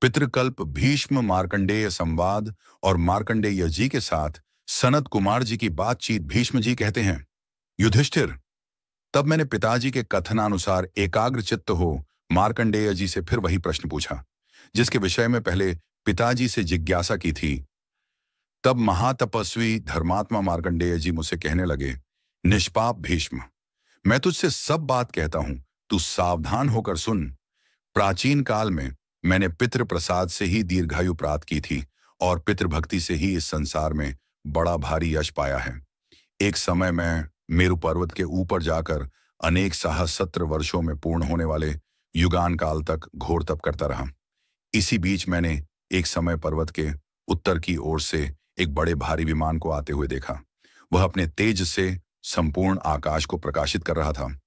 पितृकल्प भीष्म मार्कंडेय संवाद और मार्कंडेय जी के साथ सनत कुमार जी की बातचीत। भीष्म जी कहते हैं, युधिष्ठिर, तब मैंने पिताजी के कथनानुसार एकाग्र चित्त हो मार्कंडेय जी से फिर वही प्रश्न पूछा जिसके विषय में पहले पिताजी से जिज्ञासा की थी। तब महातपस्वी धर्मात्मा मार्कंडेय जी मुझसे कहने लगे, निष्पाप भीष्म, मैं तुझसे सब बात कहता हूं, तू सावधान होकर सुन। प्राचीन काल में मैंने पितृ प्रसाद से ही दीर्घायु प्राप्त की थी और पितृभक्ति से ही इस संसार में बड़ा भारी यश पाया है। एक समय मैं मेरु पर्वत के ऊपर जाकर अनेक सहस्त्र वर्षों में पूर्ण होने वाले युगान काल तक घोर तप करता रहा। इसी बीच मैंने एक समय पर्वत के उत्तर की ओर से एक बड़े भारी विमान को आते हुए देखा। वह अपने तेज से संपूर्ण आकाश को प्रकाशित कर रहा था।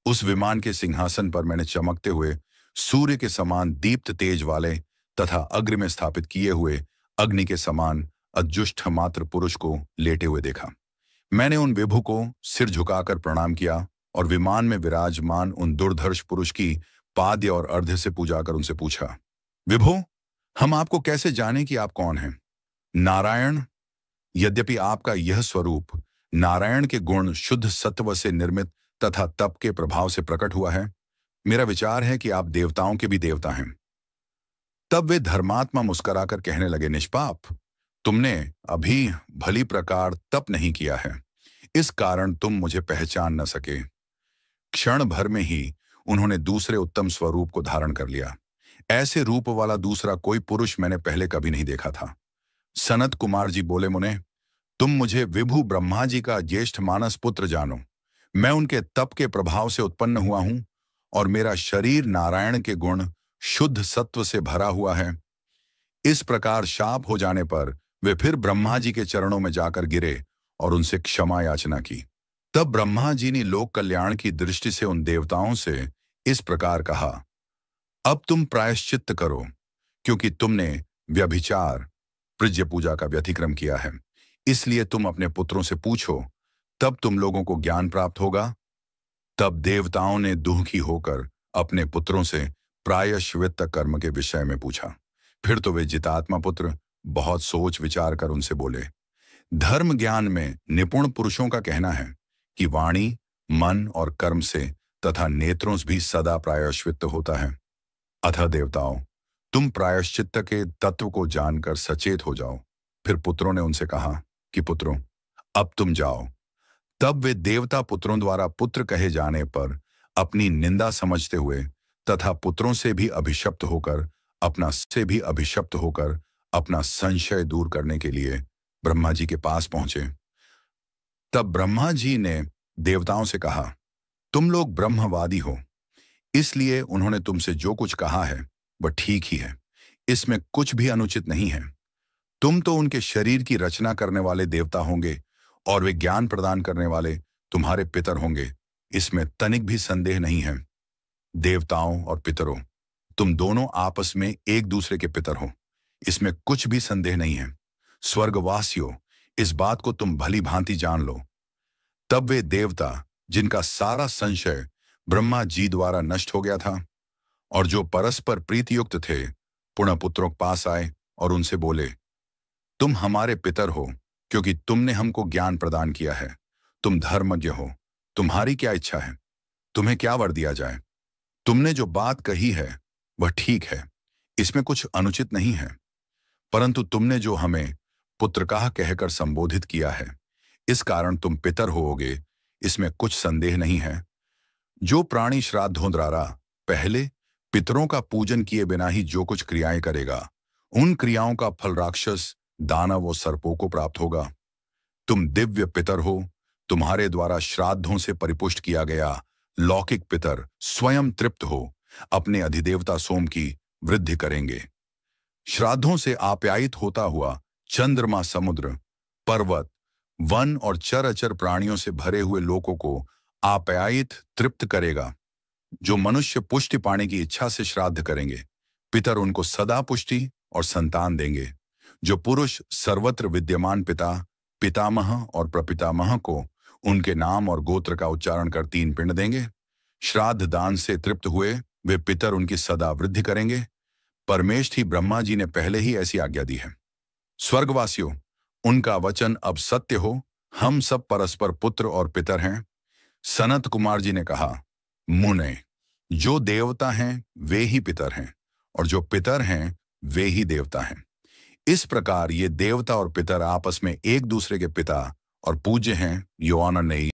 उस विमान के सिंहासन पर मैंने चमकते हुए सूर्य के समान दीप्त तेज वाले तथा अग्र में स्थापित किए हुए अग्नि के समान अजुष्ट मात्र पुरुष को लेटे हुए देखा। मैंने उन विभु को सिर झुकाकर प्रणाम किया और विमान में विराजमान उन दुर्धर्ष पुरुष की पाद्य और अर्ध्य से पूजा कर उनसे पूछा, विभु, हम आपको कैसे जाने कि आप कौन हैं? नारायण, यद्यपि आपका यह स्वरूप नारायण के गुण शुद्ध सत्व से निर्मित तथा तप के प्रभाव से प्रकट हुआ है, मेरा विचार है कि आप देवताओं के भी देवता हैं। तब वे धर्मात्मा मुस्कुराकर कहने लगे, निष्पाप, तुमने अभी भली प्रकार तप नहीं किया है, इस कारण तुम मुझे पहचान न सके। क्षण भर में ही उन्होंने दूसरे उत्तम स्वरूप को धारण कर लिया। ऐसे रूप वाला दूसरा कोई पुरुष मैंने पहले कभी नहीं देखा था। सनत कुमार जी बोले, मुने, तुम मुझे विभु ब्रह्मा जी का ज्येष्ठ मानस पुत्र जानो। मैं उनके तप के प्रभाव से उत्पन्न हुआ हूं और मेरा शरीर नारायण के गुण शुद्ध सत्व से भरा हुआ है। इस प्रकार शाप हो जाने पर वे फिर ब्रह्मा जी के चरणों में जाकर गिरे और उनसे क्षमा याचना की। तब ब्रह्मा जी ने लोक कल्याण की दृष्टि से उन देवताओं से इस प्रकार कहा, अब तुम प्रायश्चित्त करो, क्योंकि तुमने व्यभिचार पृज्य पूजा का व्यतिक्रम किया है। इसलिए तुम अपने पुत्रों से पूछो, तब तुम लोगों को ज्ञान प्राप्त होगा। तब देवताओं ने दुखी होकर अपने पुत्रों से प्रायश्चित्त कर्म के विषय में पूछा। फिर तो वे जितात्मा पुत्र बहुत सोच विचार कर उनसे बोले, धर्म ज्ञान में निपुण पुरुषों का कहना है कि वाणी, मन और कर्म से तथा नेत्रों से भी सदा प्रायश्चित्त होता है। अतः देवताओं, तुम प्रायश्चित्त के तत्व को जानकर सचेत हो जाओ। फिर पुत्रों ने उनसे कहा कि पुत्रों, अब तुम जाओ। तब वे देवता पुत्रों द्वारा पुत्र कहे जाने पर अपनी निंदा समझते हुए तथा पुत्रों से भी अभिशप्त होकर अपना संशय दूर करने के लिए ब्रह्मा जी के पास पहुंचे। तब ब्रह्मा जी ने देवताओं से कहा, तुम लोग ब्रह्मवादी हो, इसलिए उन्होंने तुमसे जो कुछ कहा है वह ठीक ही है, इसमें कुछ भी अनुचित नहीं है। तुम तो उनके शरीर की रचना करने वाले देवता होंगे और वे ज्ञान प्रदान करने वाले तुम्हारे पितर होंगे, इसमें तनिक भी संदेह नहीं है। देवताओं और पितरों, तुम दोनों आपस में एक दूसरे के पितर हो, इसमें कुछ भी संदेह नहीं है। स्वर्गवासियों, इस बात को तुम भली भांति जान लो। तब वे देवता, जिनका सारा संशय ब्रह्मा जी द्वारा नष्ट हो गया था और जो परस्पर प्रीतियुक्त थे, पुनः पुत्रों के पास आए और उनसे बोले, तुम हमारे पितर हो, क्योंकि तुमने हमको ज्ञान प्रदान किया है। तुम धर्मज्ञ हो, तुम्हारी क्या इच्छा है? तुम्हें क्या वर दिया जाए? तुमने जो बात कही है वह ठीक है, इसमें कुछ अनुचित नहीं है, परंतु तुमने जो हमें पुत्रकाह कहकर संबोधित किया है, इस कारण तुम पितर होोगे, इसमें कुछ संदेह नहीं है। जो प्राणी श्राद्धों द्वारा पहले पितरों का पूजन किए बिना ही जो कुछ क्रियाएं करेगा, उन क्रियाओं का फल राक्षस, दानव और सर्पों को प्राप्त होगा। तुम दिव्य पितर हो, तुम्हारे द्वारा श्राद्धों से परिपुष्ट किया गया लौकिक पितर स्वयं तृप्त हो अपने अधिदेवता सोम की वृद्धि करेंगे। श्राद्धों से आप्यायित होता हुआ चंद्रमा समुद्र, पर्वत, वन और चर प्राणियों से भरे हुए लोकों को आप्यायित तृप्त करेगा। जो मनुष्य पुष्टि पाने की इच्छा से श्राद्ध करेंगे, पितर उनको सदा पुष्टि और संतान देंगे। जो पुरुष सर्वत्र विद्यमान पिता, पितामह और प्रपितामह को उनके नाम और गोत्र का उच्चारण कर 3 पिंड देंगे। श्राद्ध दान से तृप्त हुए वे पितर उनकी सदा वृद्धि करेंगे। परमेष्ठ ही ब्रह्मा जी ने पहले ही ऐसी आज्ञा दी है। स्वर्गवासियों, उनका वचन अब सत्य हो, हम सब परस्पर पुत्र और पितर हैं। सनत कुमार जी ने कहा, मुने, जो देवता हैं वे ही पितर हैं, और जो पितर हैं वे ही देवता हैं। इस प्रकार ये देवता और पितर आपस में एक दूसरे के पिता और पूज्य हैं। योआना ने